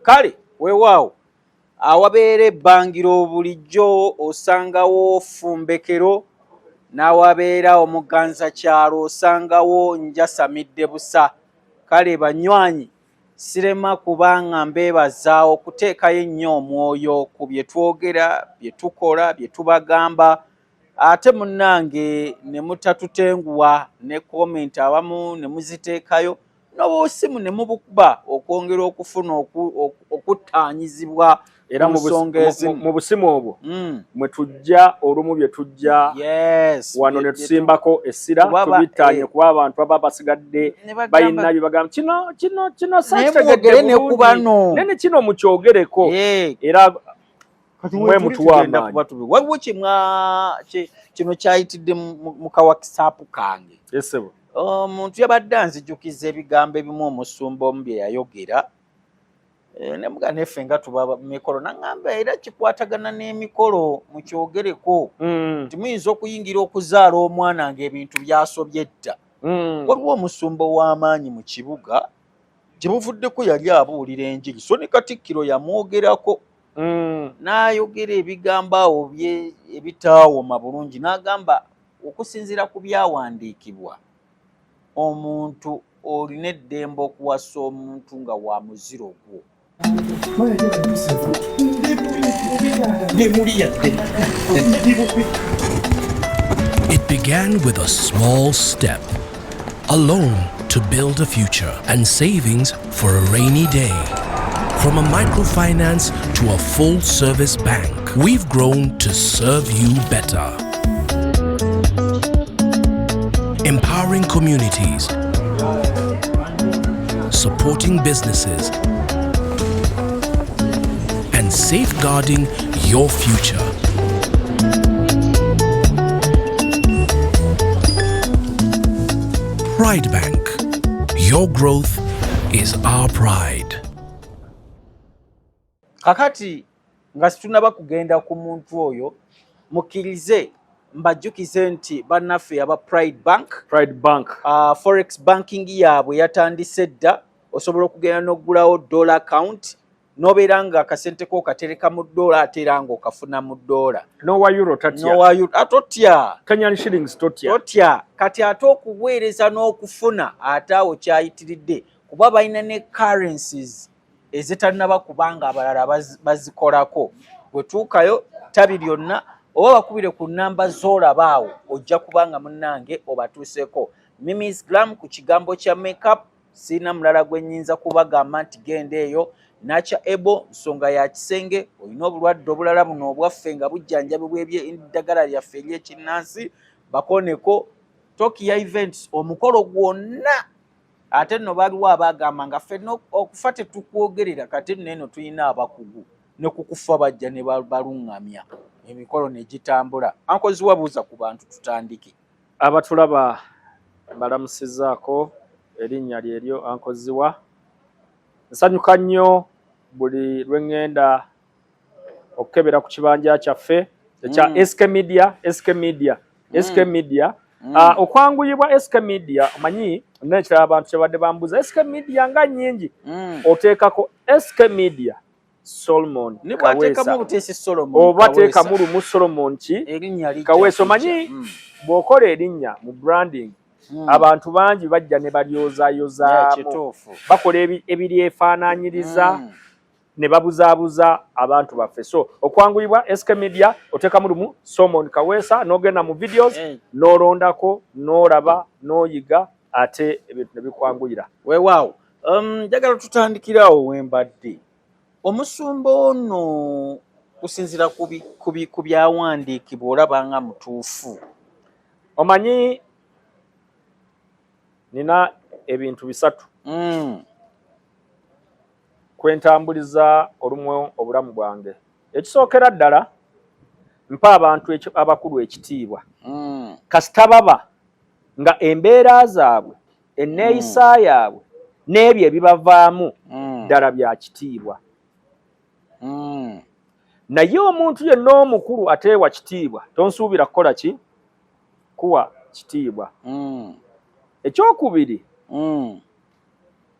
kale weewaawo awabeera ebbangiro bulijjo osangawo fumbekero n'awabeera omuganzakyalo osangawo njasamidde busa. Kale banywanyi sirema kubanga mbeebaza okuteekayo ennyo omwoyo ku bye twogera, bye tukola, bye tubagamba, ate munnange ne mutatutenguwa ne komenti abamu ne muziteekayo n'obusimu ne mubukuba okwongera okufuna okuttaanyizibwa era mu busimu obwo mwe tujja olumu bye tujja wano ne tusimbako essira tubittaanye kuba abantu baba basigadde balina bye bagamba kino sakitegedde nene kino mukyogereko era mwe mutuwa amaanyi. Waliwo kino kyayitidde mu kawakisaapu kange. Omuntu yabadde anzijukiza ebigambo ebimu omusumba omu bye yayogera ne muga neffe nga tuba mikolo naŋŋamba era kikwatagana n'emikolo mukyogereko nti muyinza okuyingira okuzaala omwana ng'ebintu byasobye dda. Waliwo omusumba w'amaanyi mu kibuga gye buvuddeko yali abuulira enjiri so ne Katikkiro yamwogerako n'ayogera ebigambo awo ebitaawoma bulungi n'agamba okusinziira ku byawandiikibwa omuntu olina eddembe okuwasa omuntu nga wa muziro gwo. It began with a small step, a loan to build a future and savings for a rainy day. From a microfinance to a full-service bank, we've grown to serve you better. Empowering communities, supporting businesses, and safeguarding your future. Pride Bank. Your growth is our pride. Kakati nga situnaba kugenda ku muntu oyo mukkirize mbajjukize nti bannaffe aba Pride Bank forex banking yaabwe yatandise dda. Osobola okugenda n'oggulawo dollar account n'obeera nga akasente ko katereka mu dollar ate era ng'okafuna mu dollar. Nowa euro tatya. Nowa euro atotya. Kenyan shillings totya. Totya. Kati ate okuweereza n'okufuna ate awo kyayitiridde kuba balina ne currencies ezitalina kubanga abalala bazikolako. Bwe tuukayo tabi byonna oba bakubire ku nnamba z'olaba awo ojja kubanga munnange obatuuseko. Mimi's Glam ku kigambo kya makeup sina mulala gwe nnyinza kubagamba nti genda eyo. Nacha Ebo nsonga ya kisenge olina obulwadde obulala buno obwaffe nga bujjanjabibwa eddagala lyaffe ery'ekinnansi bakoneko Tokia Events omukolo gwonna. Ate nno baliwo abagamba nga ffenna okufa tetukwogerera kati neno tulina abakugu ne kukufa bajja ne baluŋŋamya emikolo ne gitambula. Ankoziwa buuza ku bantu tutandike. Abatulaba balamusizaako erinnya lyeryo Ankoziwa. Nsanyuka nnyo buli lwe ŋŋenda okukebera ku kibanja kyaffe ekya SK Media. Okwanguyibwa SK Media omanyi nekiraba abantu kyebadde bambuuza SK Media nga nnyingi oteekako SK Media Solomon Kaweesa oba teekamu lumu Solomon Kaweesa. Omanyi bw'okola erinnya mu branding abantu bangi bajja ne balyozaayozaamu bakola ebiryefaanaanyiriza ne babuzaabuza abantu baffe. So okwanguyibwa SK Media oteekamu lumu Solomon Kaweesa n'ogenda mu videos n'olondako n'olaba n'oyiga ate ebintu ne bikwanguyira. Weewaawo njagala tutandikirawo wembadde omusumba ono kusinziira ku byawandiikibwa olaba nga mutuufu. Omanyi nina ebintu bisatu kwentambuliza olumu obulamu bwange. Ekisookera ddala mpa abantu abakulu ekitiibwa kasita baba nga embeera zaabwe enneeyisa yaabwe n'ebyo ebibavaamu ddala bya kitiibwa. Naye omuntu yenna omukulu ateewa kitiibwa tonsuubira kukola ki? Kuwa kitiibwa. Ekyokubiri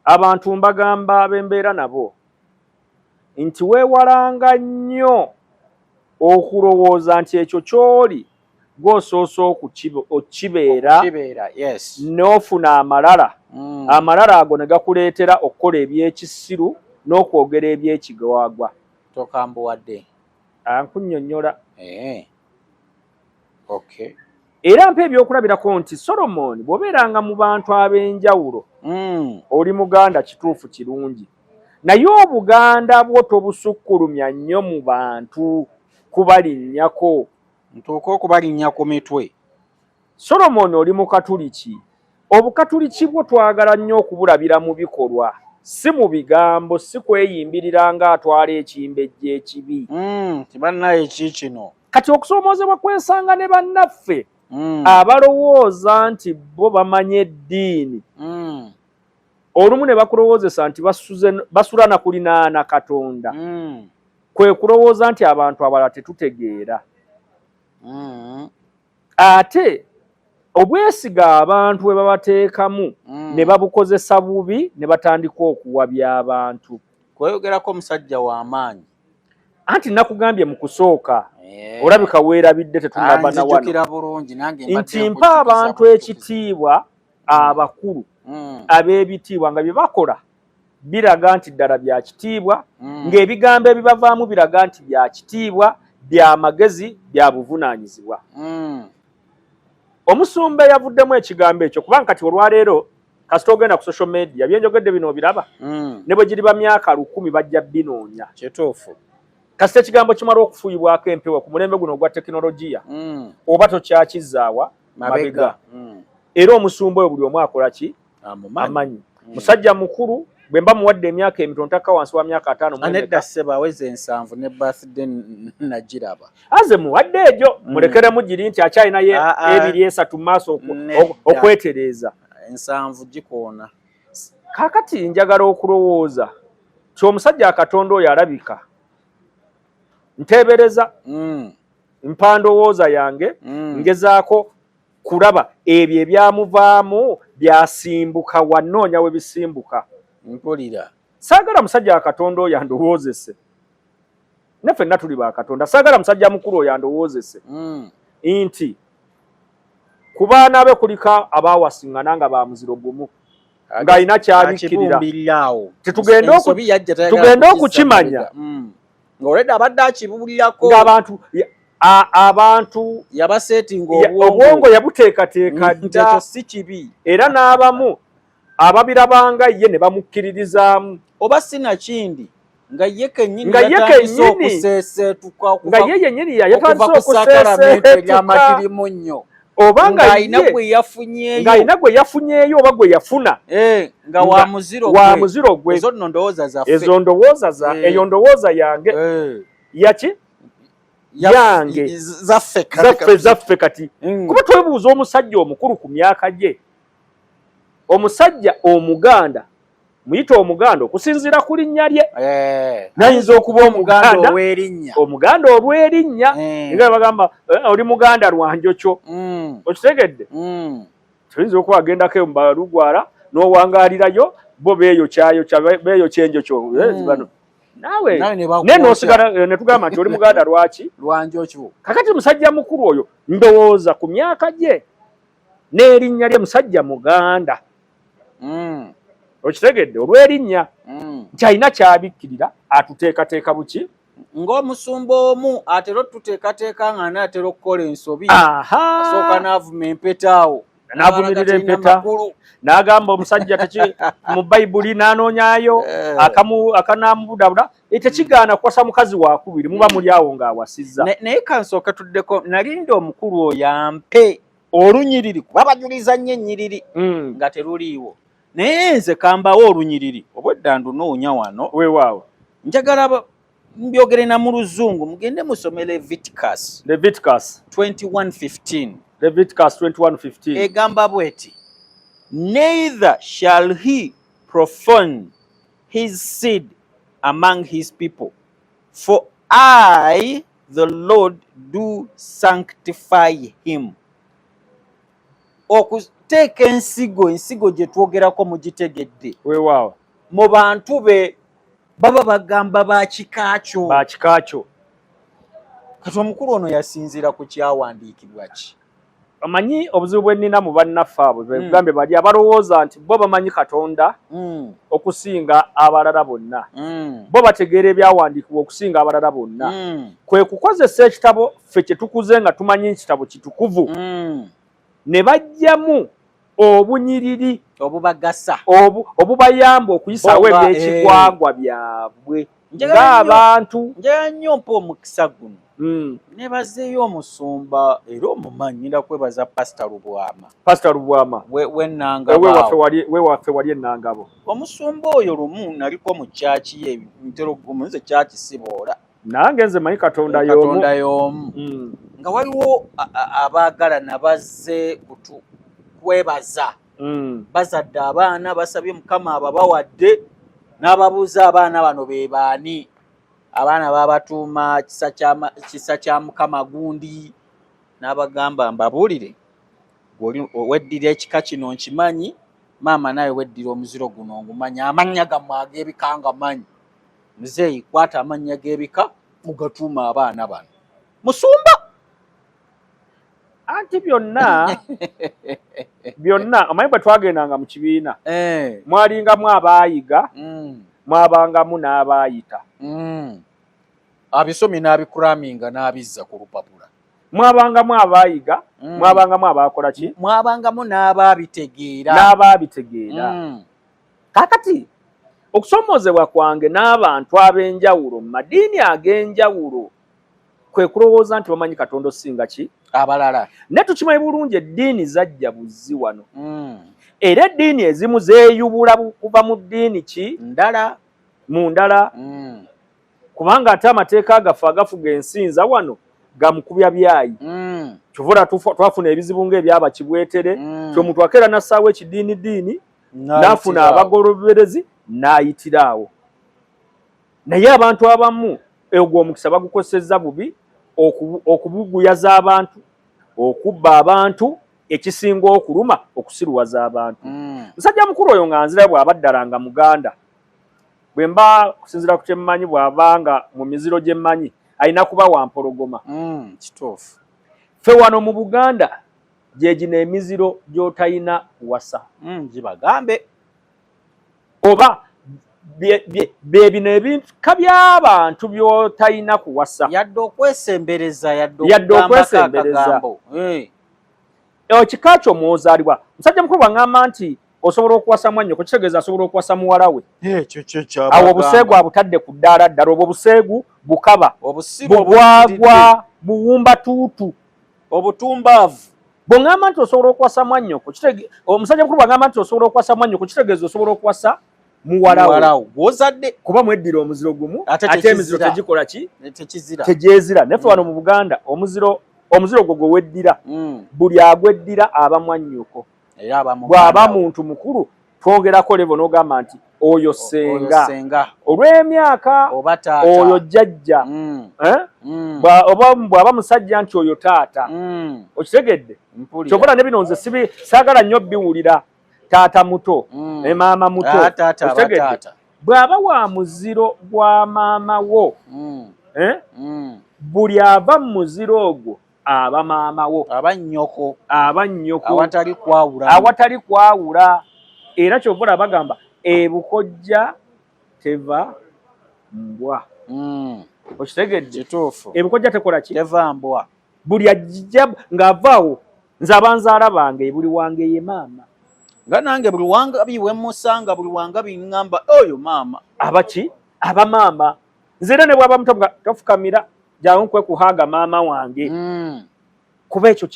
abantu mbagamba ab'embeera nabo nti weewalanga nnyo okulowooza nti ekyo ky'oli gw'osoosa okukibeera yes. n'ofuna amalala amalala ago ne gakuleetera okukola ebyekisiru n'okwogera ebyekigwagwa. Tokambuwadde ankunnyonnyola. Okay. Era mpa ebyokulabirako nti Solomon bw'obeeranga mu bantu ab'enjawulo oli Muganda kituufu kirungi, naye Obuganda bwo tobusukkulumya nnyo mu bantu kubalinnyako. Ntuuka okubalinnya ku mitwe. Solomon oli mu Katuliki. Obukatuliki bwo twagala nnyo okubulabira mu bikolwa, si mu bigambo, si kweyimbirira ng'atwala ekimbejje ekibi. Tibannaye ki kino. Kati okusoomoozebwa kwesanga ne bannaffe abalowooza nti bo bamanye eddiini. Olumu ne bakulowoozesa nti basula na kulinaana Katonda. Kwe kulowooza nti abantu abalala tetutegeera. Ate obwesiga abantu bwe babateekamu ne babukozesa bubi ne batandika okuwabya abantu. Kweyogerako omusajja w'amaanyi. Anti nakugambye mu kusooka olabika weerabidde tetunaba na wano nti mpa abantu ekitiibwa abakulu ab'ebitiibwa nga bye bakola biraga nti ddala bya kitiibwa, ng'ebigambo ebibavaamu biraga nti bya kitiibwa, bya magezi, bya buvunaanyizibwa. Omusumba yavuddemu ekigambo ekyo kubanga kati olwaleero kasita ogenda ku social media byenjogedde bino obiraba ne bwe giri ba myaka 1000 bajja binoonya. Kituufu. Kasita ekigambo kimala okufuuyibwako empewo ku mulembe guno ogwa tekinologiya oba tokyakizaawa mabega. Era omusumba oyo buli omu akola ki? Amanyi. Musajja mukulu bwe mba muwadde emyaka emitono ntaka wansi wa myaka 5 anedda sseba aweze 7 ne birthday nagiraba. Aze muwadde egyo mulekeremu giri nti akyalina ye 2-3 mu maaso okwetereeza. 7 gikoona. Kaakati njagala okulowooza ti omusajja Katonda oyo alabika. Nteebereza mpandowooza yange ngezaako kulaba ebyo ebyamuvaamu byasimbuka wanoonya we bisimbuka. Mpulira. Saagala musajja wa Katonda oyo andowoozese. Ne ffenna tuli ba Katonda. Saagala musajja mukulu oyo andowoozese. Nti ku baana be kulika abaawasiŋŋana nga ba muziro gumu. Ng'alina kyabikkirira. Tugenda okukimanya. Ng'olwedde abadde akibuulirako. Abantu yabaseetinga obwongo yabuteekateeka dda si kibi. Era n'abamu ababirabanga ye ne bamukkiririzaamu. Oba sinakindi nga ye kennyini yatandise okuseeseetuka nga ye yennyini yatandise okuseeseetuka nnyo. Oba ng'alina gwe yafunyeeyo. Ng'alina gwe yafunyeeyo oba gwe yafuna. Nga wa muziro gwe. Ezo nno ndowooza zaffe. Ezo ndowooza za eyo ndowooza yange. Yaki? Yange. Zaffe kati. Kuba twebuuza omusajja omukulu ku myaka gye. Omusajja Omuganda muyita Omuganda okusinziira ku linnya lye. Nayinza okuba Omuganda ow'erinnya. Omuganda olw'erinnya. Nga bagamba oli Muganda lwanjokyo. Okitegedde? Tuyinza okuba agendako mu Balugwala n'owangaalirayo bo beeyokya enjokyo. Naawe ne n'osigala ne tugamba nti oli Muganda lwaki? Lwanjokyo. Kakati musajja mukulu oyo ndowooza ku myaka gye n'erinnya lye musajja Muganda. Okitegedde olw'erinnya nti alina kyabikkirira atuteekateeka buki? Ng'omusumba omu atera otuteekateeka nga n'atera okukola ensobi. Asooka n'avuma empeta awo. N'avumirira empeta. N'agamba omusajja mu Bayibuli n'anoonyaayo akanaamubudabuda tekigaana kukwasa mukazi wakubiri muba muli awo ng'awasizza. Naye kansooka tuddeko nalinda omukulu oyo ampe olunyiriri kuba bajuliza nnyo ennyiriri nga teruliiwo. Naye nze kambawo olunyiriri obwedda ndunoonya wano. Weewaawo. Njagala mbyogere na mu Luzungu mugende musome Leviticus 21:15. Leviticus 21:15. Egamba bweti. Neither shall he profane his seed among his people, for I, the Lord, do sanctify him. Okuteeka ensigo gye twogerako mugitegedde. Weewaawo. Mu bantu be baba bagamba bakikakyo kati omukulu ono yasinziira ku kyawandiikibwa ki amanyi obuzibu bwennina mu bannaffe abo begambe bali abalowooza nti bo bamanyi Katonda okusinga abalala bonna bo bategeera ebyawandiikibwa okusinga abalala bonna kwe kukozesa ekitabo ffe kye tukuze nga tumanyi ekitabo kitukuvu ne bajjamu obunyiriri obubagasa obubayamba okuyisaawo ebyekigwagwa byabwe ng'abantu njagala nnyo mpa omukisa guno nebazeeyo omusumba era omumanyira kwebaza pasita Lubwama wewaffe wali Enangabo. Omusumba oyo lumu naliko mu kyaki ye nze kyaki siboola nange nze manyi Katonda y'omu nga waliwo abaagala nabazze kwebaza bazadde abaana basabye Mukama ababawadde n'ababuuza abaana bano be baani abaana babatuuma kisa kya Mukama gundi n'abagamba mbabuulire weddira ekika kino nkimanyi maama nawe weddira omuziro guno ngumanyi amannya gammwe ag'ebika nga manyi muzeeyi kwata amannya g'ebika mugatuuma abaana bano musumba anti byonna amanyi bwe twagendanga mu kibiina mwalingamu abaayiga mwabangamu n'abaayita abisomye n'abikuraminga n'abizza ku lupapula mwabangamu abaayiga mwabangamu abaakola ki mwabangamu n'abaabitegeera kakati okusomoozebwa kwange n'abantu ab'enjawulo mu madiini ag'enjawulo kwe kulowooza nti bamanyi Katonda osinga ki abalala ne tukimanyi bulungi eddiini zajja buzzi wano era eddiini ezimu zeeyubula kuva mu ddiini ki mu ndala kubanga ate amateeka agaffe agafuga ensinza wano gamukubya byayi kyovula twafuna ebizibu ng'ebyaba Kibwetere kyomuntu akeera nassaawo ekidiinidiini n'afuna abagoloberezi n'ayitiraawo naye abantu abamu ogwo omukisa bagukozesezza bubi okubuguyaza abantu okubba abantu ekisinga okuluma okusiruwaza abantu musajja mukulu oyo nga nzira bw'abaddalanga muganda bwe mba kusinzira ku kyemmanyi bw'abanga mu miziro gye mmanyi alina kuba wampologoma kituufu ffe wano mu Buganda gye gino emiziro gy'otayina kuwasa gibagambe oba bino ebintu by'abantu by'otayina kuwasa yadde okwesembereza ekika kyo mw'ozaalibwa musajja mukulu bw'aŋŋamba nti osobola okuwasa mwannyoko kitegeeza asobola okuwasa muwala we awo obuseegu abutadde ku ddaala ddala obwo buseegu bukaba bubwagwa buwumbatuutu obutumbaavu bw'oŋŋamba nti osobola okuwasa mwannyoko omusajja mukulu bw'aŋŋamba nti osobola okuwasa mwannyoko kitegeeza osobola okuwasa muwalawo gw'ozadde kuba mweddira omuziro gumu ate emiziro tegikola ki tegyezira naffe wano mu Buganda omuziro gwo gwe weddira buli agweddira aba mwannyoko bw'aba muntu mukulu twongerako levo n'ogamba nti oyo senga olw'emyaka oyo jjajja bw'aba musajja nti oyo taata okitegedde kyovula ne bino nze saagala nnyo biwulira taata muto ne maama muto okitegedde bw'aba wa muziro gwa maama wo buli ava mu muziro ogwo aba maama wo aba nnyoko awatali kwawula era kyovula bagamba ebukojja teva mbwa okitegedde ebukojja tekola ki teva mbwa buli ajja ng'avaawo nze abanzaala bange buli wange ye maama nga nange buli wangabi wemusanga buli wangabi ŋŋamba oyo maama abaki aba maama nze era ne bw'aba muto tofukamira jangu nkwekuhaaga maama wange kuba ekyo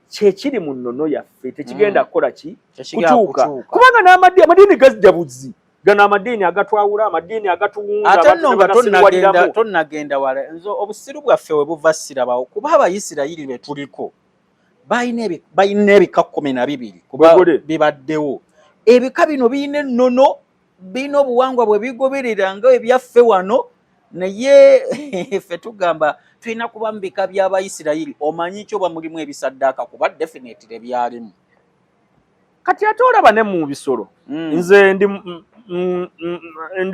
kyekiri mu nnono yaffe tekigenda kukola ki kutuuka kubanga n'amadiini gazija buzzi gano amadiini agatwawula amadiini agatuwunga ate nno nga tonnagenda wala nze obusiru bwaffe we buva sirabawo kuba Abayisirayiri be tuliko balina ebika 12 kuba bibaddewo ebika bino birina ennono birina obuwangwa bwe bigoberera nga ebyaffe wano naye ffe tugamba tulina kuba mu bika by'Abayisirayiri omanyi kyo oba mulimu ebisaddaaka kuba definitely byalimu kati ate olaba ne mu bisolo nze ndi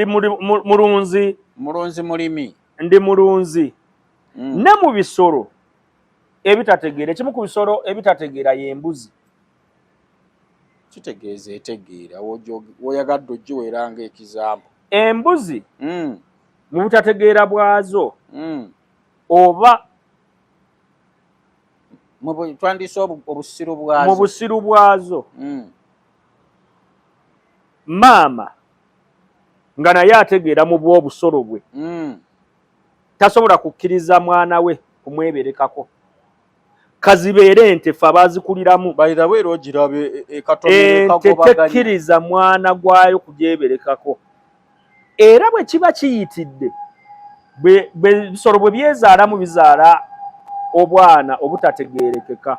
mulunzi mulimi ndi mulunzi ne mu bisolo ebitategeera ekimu ku bisolo ebitategeera y'embuzi kitegeeza etegeera woyagadde ogiweranga ekizambo embuzi mu butategeera bwazo oba twandise obusiru bwazo mu busiru bwazo maama nga naye ategeera mu bw'obusolo bwe tasobola kukkiriza mwana we kumweberekako kazibeere ente fe abazikuliramu bayirawo era ogirabe ekatomere kagobaganya tekkiriza mwana gwayo kugyeberekako era bwe kiba kiyitidde bisolo bwe byezaalamu bizaala obwana obutategeerekeka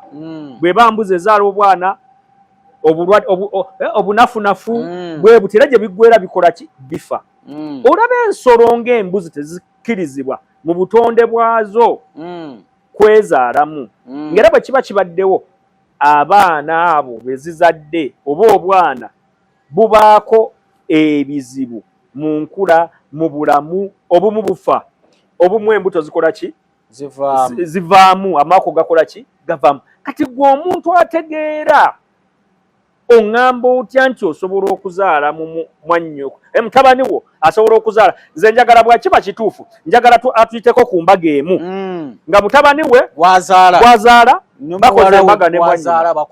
bwe bambuzi ezaala obwana obunafunafu bwe buti era gye biggwera bikola ki bifa olaba ensolo ng'embuzi tezikkirizibwa mu butonde bwazo kwezaalamu ng'era bwe kiba kibaddewo abaana abo bezizadde oba obwana bubaako ebizibu mu nkula mu bulamu obumu bufa obumu embuto zikola ki zivaamu amaako gakola ki gavaamu kati gwe omuntu ategeera oŋŋamba otya nti osobola okuzaala mu mwannyoko mutabani wo asobola okuzaala nze njagala bwa kiba kituufu njagala atuyiteko ku mbaga emu nga mutabani we gwazaala bakoze embaga ne mwannyoko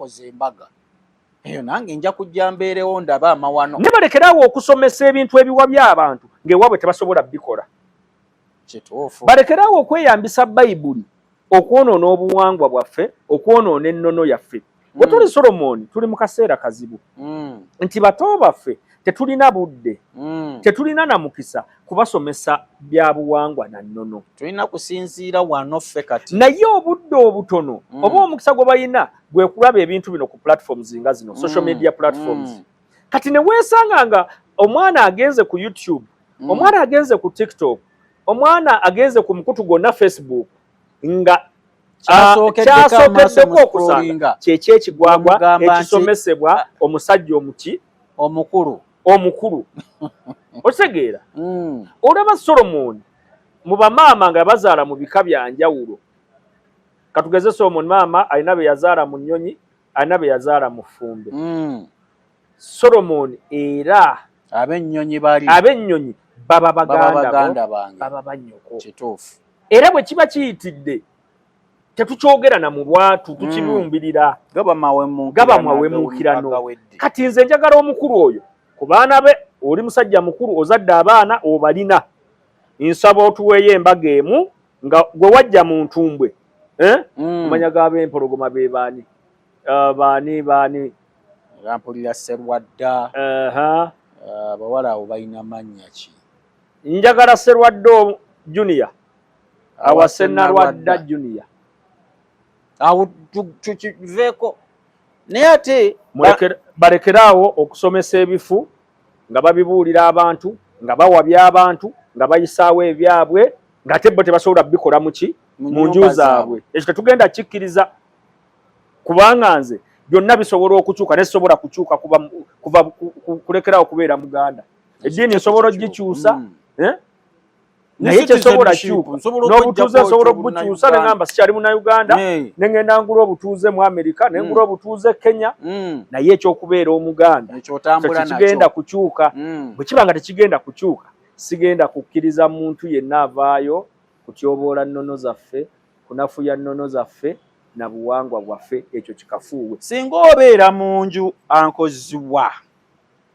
eyo nange nja kujja mbeerewo ndaba amawano ne balekeraawo okusomesa ebintu ebiwa by'abantu ng'ewaabwe tebasobola bikola kituufu balekeraawo okweyambisa bayibuli okwonoona obuwangwa bwaffe okwonoona ennono yaffe bwe tuli Solomoni tuli mu kaseera kazibu nti bato baffe tetulina budde tetulina na mukisa kubasomesa bya buwangwa na nnono tulina kusinziira wano ffe kati naye obudde obutono oba omukisa gwe bayina gwe kulaba ebintu bino ku platforms nga zino social media platforms kati ne weesanga nga omwana agenze ku YouTube omwana agenze ku TikTok omwana agenze ku mukutu gwonna Facebook nga kyasokeddeko okusanga kyekyekigwagwa ekisomesebwa omusajja omukulu okitegeera olaba Solomoni mu bamaama nga bazaala mu bika bya njawulo katugeze Solomoni maama alina be yazaala mu nnyonyi alina be yazaala mu ffumbe Solomoni era ab'ennyonyi baba baganda bange baba bannyoko kituufu era bwe kiba kiyitidde tetukyogera na mu bwatu tukibumbirira gaba mawemukirano kati nze njagala omukulu oyo ku baana be oli musajja mukulu ozadde abaana obalina nsaba otuweeyo embaga emu nga gwe wajja mu ntumbwe omanya g'ab'empologoma be baani mpulira Serwadda abawala abo balina mannya ki njagala Serwadda Junior awa Sennalwadda Junior awo tukiveeko naye ate balekeraawo okusomesa ebifu nga babibuulira abantu nga bawabya abantu nga bayisaawo ebyabwe ng'ate bo tebasobola bikola muki mu nju zaabwe ekyo tetugenda kikkiriza kubanga nze byonna bisobola okukyuka nesobola kukyuka kuva kulekeraawo kubeera muganda eddiini esobola ogikyusa naye kyesobola kyuka n'obutuuze nsobola obukyusa ne ngamba sikyali Munnayuganda ne ngenda ngula obutuuze mu Amerika ne ngula obutuuze Kenya naye ekyokubeera omuganda tekigenda kukyuka bwe kiba nga tekigenda kukyuka sigenda kukkiriza muntu yenna avaayo kutyoboola nnono zaffe kunafuya nnono zaffe na buwangwa bwaffe ekyo kikafuuwe singa obeera mu nju ankozibwa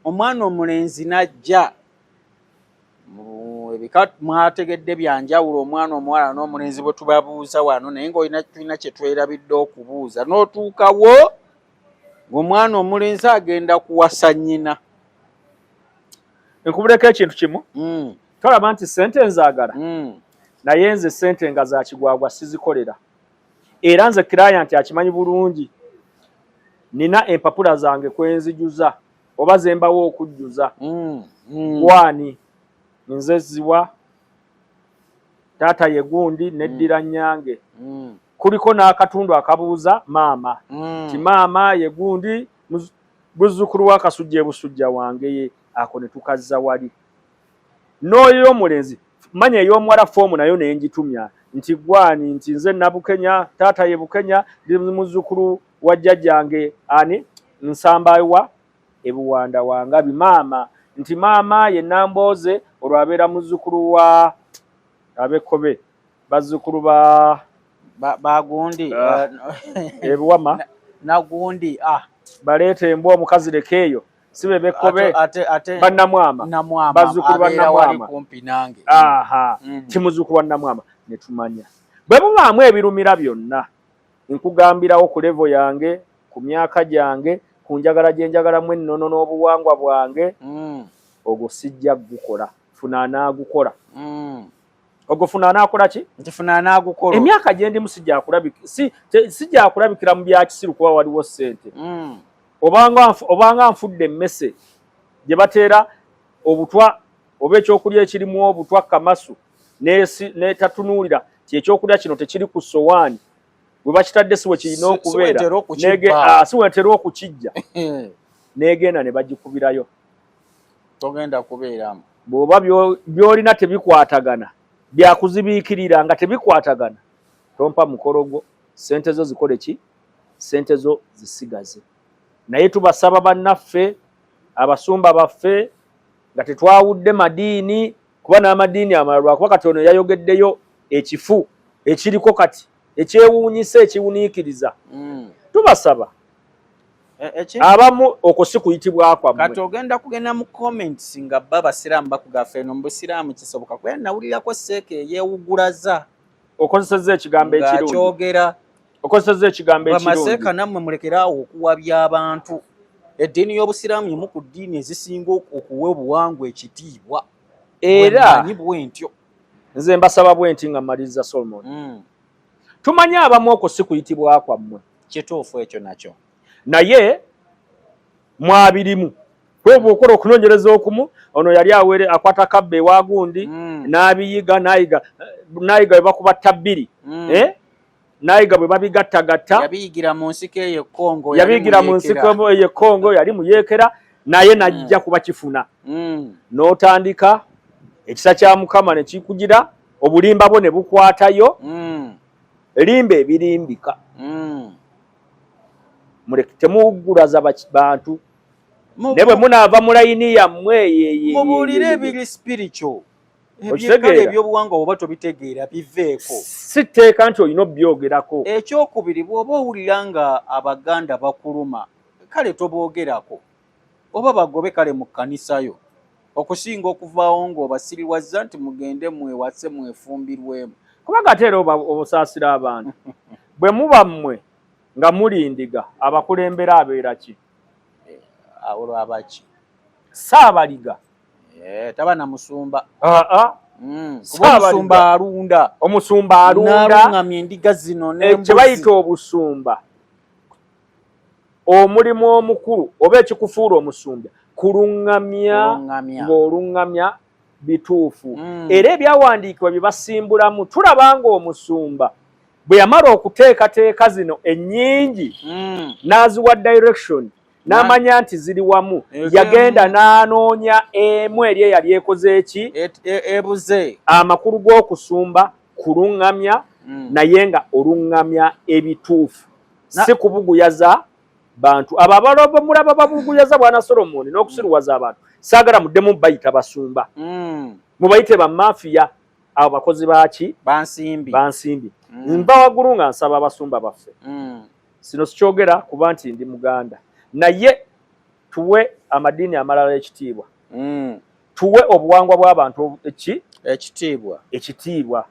omwana omulenzi najja ebika mwategedde byanjawulo omwana omuwala n'omulenzi bwe tubabuuza wano naye nga tulina kye twerabidde okubuuza n'otuukawo ng'omwana omulenzi agenda kuwasa nnyina nkubuleko ekintu kimu tolaba nti ssente nzaagala naye nze ssente nga za kigwagwa sizikolera era nze client akimanyi bulungi nina empapula zange kwenzijuza oba zembawo okujjuza gwani nze ziwa taata ye gundi neddira nnyange kuliko n'akatundu akabuuza maama ti maama ye gundi buzzukulu wa Kasujja busujja wange ye ako ne tukazza wali n'oyo omulenzi manya ey'omuwala foomu nayo naye ngitumya nti gwani nti nze Nabukenya taata ye Bukenya ndi muzzukulu wa jjajjange ani Nsambawa ebuwanda wanga bimaama nti maama ye Nambooze olwabeera muzzukulu wa abekobe bazzukulu bagundi ebuwama nagundi baleeta embwa omukazi lekeeyo sibe bekobe bannamwama bazzukulu bannamwama kimuzzukulu wa nnamwama ne tumanya bwe mubaamu ebirumira byonna nkugambirawo ku levo yange ku myaka gyange ku njagala gye njagalamu ennono n'obuwangwa bwange ogwo sijja gukola funa anaagukola ogwo funa anaakola ki nti funa anaagukola emyaka gye ndimu sijja kulabikira mu bya kisiru kuba waliwo ssente obanga nfudde emmese gye bateera obutwa oba ekyokulya ekirimu obutwa kamasu n'etatunuulira kyekyokulya kino tekiri ku sowaani bwe bakitadde siwe kirina okubeera siwetera okukijja n'egenda ne bagikubirayo togenda kubeeramu bw'oba by'olina tebikwatagana byakuzibiikirira nga tebikwatagana tompa mukologo ssente zo zikole ki ssente zo zisigaze naye tubasaba bannaffe abasumba baffe nga tetwawudde madiini kuba n'amadiini amalala lwakuba Katonda yayogeddeyo ekifu ekiriko kati ekyewuunyisa ekiwuniikiriza tubasaba abamu okwo si kuyitibwa kwammwe kati kugenda mu comments nga bba basiraamu bakugaffe eno mu busiraamu kisoboka kuba nawulirako seeka eyeewugulaza okozesezza ekigambo ekirungi kyogera okozesezza ekigambo ekirungi bamaseeka nammwe mulekeraawo okuwabya abantu eddiini y'obusiraamu yemu ku ddiini ezisinga okuwa obuwangwa ekitiibwa era bwentyo nze mbasaba bwenti nga mmaliriza Solomon tumanye abamu okwo si kuyitibwa kwammwe kituufu ekyo nakyo naye mwabirimu kwebwa okola okunoonyereza okumu ono yali awere akwata kabba ewagundi n'abiyiga nayiga bwe bakuba ttabbiri nayiga bwe babigattagatta yabiyigira mu nsiko eyo Kongo yali muyeekera naye najja kuba kifuna n'otandika ekisa kya Mukama ne kikugira obulimba bwo ne bukwatayo limba ebirimbika muleke temuwugulaza bantu ne bwe munaava mu layini yammwe mubuulire ebiri spiritual ebyekale ebyobuwangwa oba tobitegeera biveeko si tteeka nti olina obyogerako ekyokubiri bw'oba owulira nga Abaganda bakuluma kale toboogerako oba bagobe kale mu kkanisayo okusinga okuvaawo ng'obasiriwazza nti mugende mwewase mwefumbirwemu kubanga ate era obusaasira abantu bwe muba mmwe nga mulindiga abakulembera abeera ki olwabaki saabaliga taba na musumba omusumba alunda n'alungamya endiga zino kye bayita obusumba omulimu omukulu oba ekikufuula omusumba kulungamya ng'olungamya bituufu era ebyawandiikibwa bye basimbulamu tulaba nga omusumba bwe yamala okuteekateeka zino ennyingi n'aziwa direction n'amanya nti ziri wamu yagenda n'anoonya emu eri eyali ekoze eki ebuze amakulu g'okusumba kulungamya naye nga olungamya ebituufu si kubuguyaza bantu abo abalobo mulaba babuguyaza bwana Solomon n'okusiruwaza abantu saagala muddemu bayita basumba mubayite bamafiya abo bakozi baki bansimbi nva waggulu nga nsaba abasumba baffe sino sikyogera kuba nti ndi Muganda naye tuwe amadiini amalala ekitiibwa tuwe obuwangwa bw'abantu ekitiibwa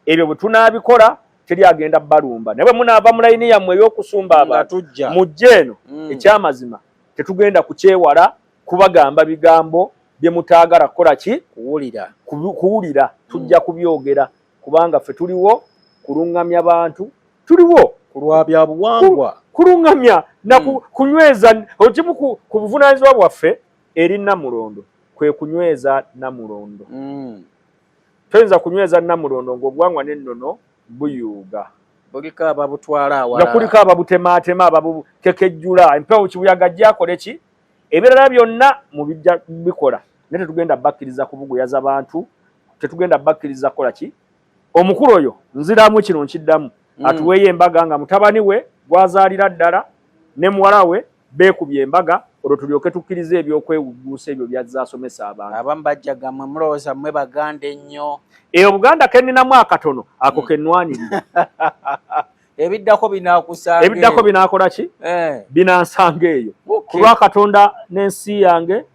ebyo bwe tunaabikola teri agenda balumba naye bwe munaava mu layini yammwe ey'okusumba abantu mujje eno ekyamazima tetugenda kukyewala kubagamba bigambo bye mutaagala kukola ki kuwulira tujja kubyogera kubanga ffe tuliwo kulungamya bantu tuliwo kulwabya buwangwa kulungamya na kunyweza okimu ku buvunaanyizibwa bwaffe eri Namulondo kwe kunyweza Namulondo toyinza kunyweza Namulondo ng'obuwangwa n'ennono buyuuga buliko ababutwala awala nga kuliko ababutemaatema ababukekejjula empewo kibuyaga gyakole ki ebirala byonna mu bijja bikola naye tetugenda bakkiriza kubuguyaza bantu tetugenda bakkiriza kola ki omukulu oyo nziramu kino nkiddamu atuweeyo embaga nga mutabani we gwazaalira ddala ne muwala we beekubye embaga olwo tulyoke tukkiriza ebyokwewugguusa ebyo byazza asomesa abantu abamu bajjaga mmwe mulowooza mmwe baganda ennyo Buganda kenninamu akatono ako kennwanirira ebiddako binaakusanga ebiddako binaakola ki binansanga eyo ku lwa Katonda n'ensi yange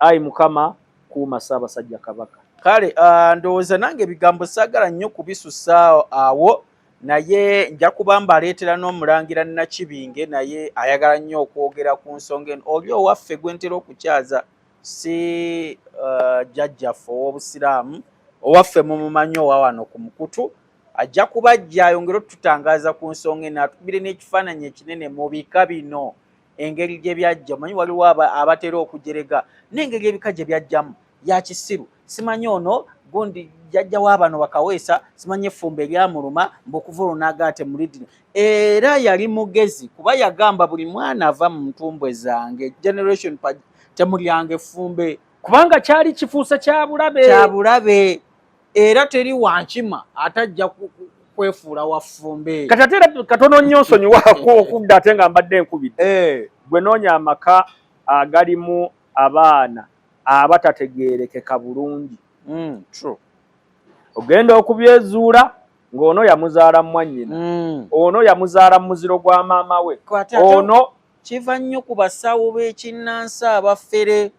ayi Mukama kuuma Ssaabasajja Kabaka kale ndowooza nange ebigambo saagala nnyo kubisusa awo naye nja kubamba aleetera n'omulangira Nakibinge naye ayagala nnyo okwogera ku nsonga eno oli owaffe gwentera okukyaza si jjajjaffe ow'obusiraamu owaffe mumumanyi owa wano ku mukutu ajja kubajja ayongera otutangaaza ku nsonga eno atubire n'ekifaananyi ekinene mu bika bino engeri gye byajja manyi waliwo abatera okujerega n'engeri ebika gye byajjamu ya kisiru simanyi ono gundi jjajja w'abano bakaweesa simanyi effumba eryamuluma mb'okuva olwo n'agaate mulidini era yali mugezi kuba yagamba buli mwana ava mu ntumbwe zange generation temulyanga effumbe kubanga kyali kifuuse kyabulabe era teri wankima atajja kwefuula waffumbe kati ate katono nnyo nsonyiwaako okudda ate nga mbadde nkubidde gwe noonya amaka agalimu abaana abatategeerekeka bulungi true ogenda okubyezuula ng'ono yamuzaala mwannyina ono yamuzaala mu muziro gwa maama we ono kiva nnyo ku basawo b'ekinnansi abaffere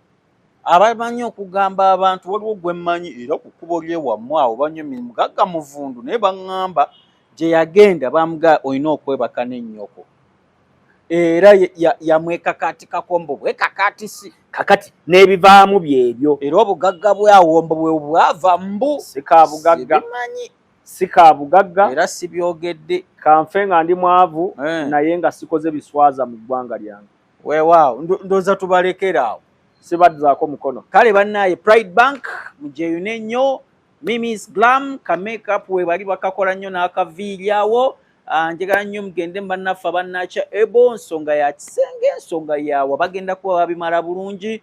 abamanyi okugamba abantu waliwo gwe mmanyi era ku kkubo ly'ewammwe awo banyumi mugagga muvundu naye baŋŋamba gye yagenda bamugaa olina okwebaka n'ennyoko era yamwekakatikako mbu bwekakatisi kakati n'ebivaamu byebyo era obugagga bwawombo bwe bwava mbu si ka bugagga era sibyogedde kanfe nga ndi mwavu naye nga sikoze biswaza mu ggwanga lyange weewaawo ndooza tubalekera awo sibadzaako mukono kale bannaaye Pride Bank mujeyune nnyo Mimi's Glam ka makeup we bali bakakola nnyo n'akaviiri awo njagala nnyo mugende bannaffe abannakya ebo nsonga ya kisenge ensonga yawa bagenda kuba babimala bulungi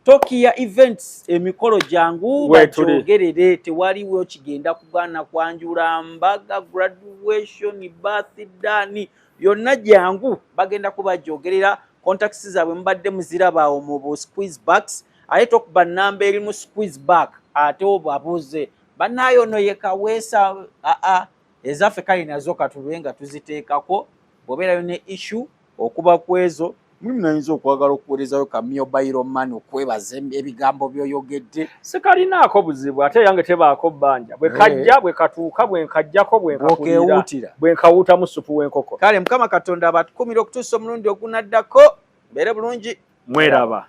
Tokia events emikolo jangu bakyogerere tewaliwo kigenda kugaana kwanjula mbaga graduation birthday yonna jangu bagenda kuba jogerera contacts zaabwe mbadde muzirabaawo mu squeeze backs ate tokuba namba eri mu squeeze back ate obabuze bannaayo ono ye kaweesa ezaffe kale nazo katulwe nga tuziteekako bw'obeerayo ne issue okuba ku ezo mulimu nayinza okwagala okuweerezayo ka mobile money okwebaza ebigambo by'oyogedde sikalinaako buzibu ate yange tebaako bbanja bwe kajja bwe katuuka bwe nkajjako bwe nkakuyira bwe nkawutamu supu w'enkoko kale Mukama Katonda abatukumira okutuusa omulundi ogunaddako mbeere bulungi mweraba.